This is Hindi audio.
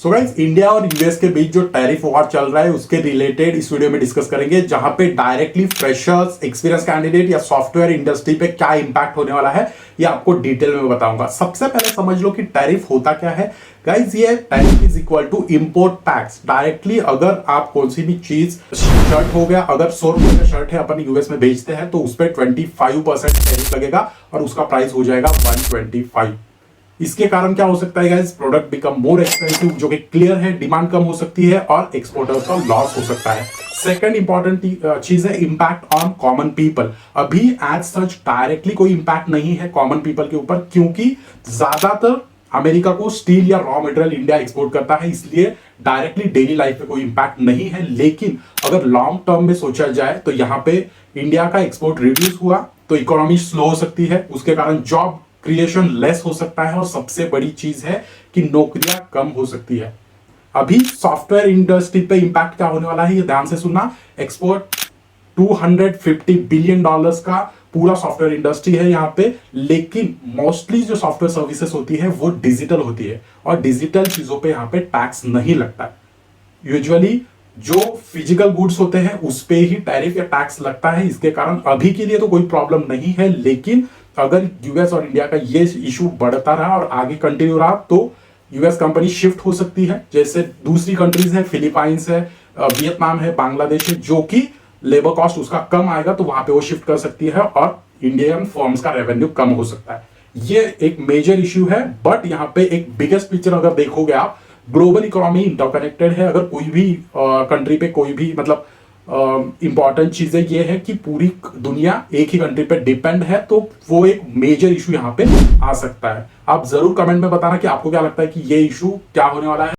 सो गाइस, इंडिया और यूएस के बीच जो टैरिफ वॉर चल रहा है उसके रिलेटेड इस वीडियो में डिस्कस करेंगे, जहां पे डायरेक्टली फ्रेशर्स, एक्सपीरियंस कैंडिडेट या सॉफ्टवेयर इंडस्ट्री पे क्या इंपैक्ट होने वाला है ये आपको डिटेल में बताऊंगा। सबसे पहले समझ लो कि टैरिफ होता क्या है। गाइस, ये tariff is equal to import tax. Directly अगर आप कौन सी भी चीज, शर्ट हो गया, अगर 100 रुपए का शर्ट है अपन यूएस में बेचते हैं तो उस पर 25% टैरिफ लगेगा और उसका प्राइस हो जाएगा 125। इसके कारण क्या हो सकता है guys, product become more expensive, जो कि क्लियर है, डिमांड कम हो सकती है और एक्सपोर्टर्स का लॉस हो सकता है। सेकंड इंपॉर्टेंट चीज है इंपैक्ट ऑन कॉमन पीपल। अभी एज सच डायरेक्टली कोई इंपैक्ट नहीं है कॉमन पीपल के ऊपर, क्योंकि ज्यादातर अमेरिका को स्टील या रॉ मटेरियल इंडिया एक्सपोर्ट करता है, इसलिए डायरेक्टली डेली लाइफ पे कोई इंपैक्ट नहीं है। लेकिन अगर लॉन्ग टर्म में सोचा जाए तो यहाँ पे इंडिया का एक्सपोर्ट रिड्यूस हुआ तो इकोनॉमी स्लो हो सकती है, उसके कारण जॉब क्रिएशन लेस हो सकता है और सबसे बड़ी चीज है कि नौकरियां कम हो सकती है। अभी सॉफ्टवेयर इंडस्ट्री पे इंपैक्ट क्या होने वाला है ये ध्यान से सुनना। एक्सपोर्ट $250 बिलियन का पूरा सॉफ्टवेयर इंडस्ट्री है यहाँ पे, लेकिन मोस्टली जो सॉफ्टवेयर सर्विसेज होती है वो डिजिटल होती है और डिजिटल चीजों पे यहाँ पे टैक्स नहीं लगता। यूजुअली जो फिजिकल गुड्स होते हैं उस पे ही टैरिफ या टैक्स लगता है। इसके कारण अभी के लिए तो कोई प्रॉब्लम नहीं है, लेकिन अगर यूएस और इंडिया का ये इशू बढ़ता रहा और आगे कंटिन्यू रहा तो यूएस कंपनी शिफ्ट हो सकती है। जैसे दूसरी कंट्रीज है, फिलीपाइंस है, वियतनाम है, बांग्लादेश है, जो कि लेबर कॉस्ट उसका कम आएगा तो वहां पे वो शिफ्ट कर सकती है और इंडियन फर्म्स का रेवेन्यू कम हो सकता है। ये एक मेजर इश्यू है। बट यहाँ पे एक बिगेस्ट पिक्चर अगर देखोगे आप, ग्लोबल इकोनॉमी इंटरकनेक्टेड है। अगर कोई भी कंट्री पे कोई भी मतलब इंपॉर्टेंट चीजें ये है कि पूरी दुनिया एक ही कंट्री पे डिपेंड है, तो वो एक मेजर इशू यहाँ पे आ सकता है। आप जरूर कमेंट में बताना कि आपको क्या लगता है कि ये इशू क्या होने वाला है।